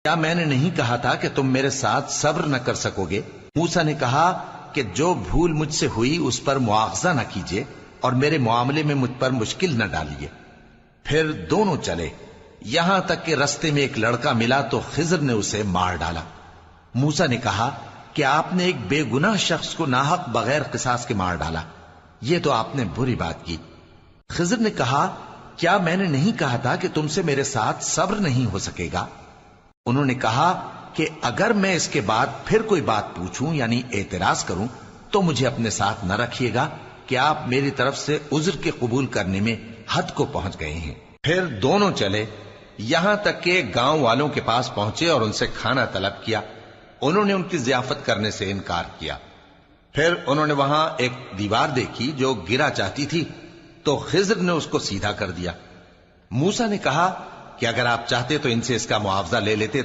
کیا میں نے نہیں کہا تھا کہ تم میرے ساتھ صبر نہ کر سکو گے؟ موسیٰ نے کہا کہ جو بھول مجھ سے ہوئی اس پر مواخذہ نہ کیجیے اور میرے معاملے میں مجھ پر مشکل نہ ڈالیے۔ پھر دونوں چلے، یہاں تک کہ رستے میں ایک لڑکا ملا تو خضر نے اسے مار ڈالا۔ موسیٰ نے کہا کہ آپ نے ایک بے گناہ شخص کو ناحق بغیر قصاص کے مار ڈالا، یہ تو آپ نے بری بات کی۔ خضر نے کہا کیا میں نے نہیں کہا تھا کہ تم سے میرے ساتھ صبر نہیں ہو سکے گا؟ انہوں نے کہا کہ اگر میں اس کے بعد پھر کوئی بات پوچھوں یعنی اعتراض کروں تو مجھے اپنے ساتھ نہ رکھیے گا کہ آپ میری طرف سے عذر کے قبول کرنے میں حد کو پہنچ گئے ہیں۔ پھر دونوں چلے، یہاں تک کہ گاؤں والوں کے پاس پہنچے اور ان سے کھانا طلب کیا۔ انہوں نے ان کی ضیافت کرنے سے انکار کیا۔ پھر انہوں نے وہاں ایک دیوار دیکھی جو گرا چاہتی تھی تو خضر نے اس کو سیدھا کر دیا۔ موسیٰ نے کہا کہ اگر آپ چاہتے تو ان سے اس کا معاوضہ لے لیتے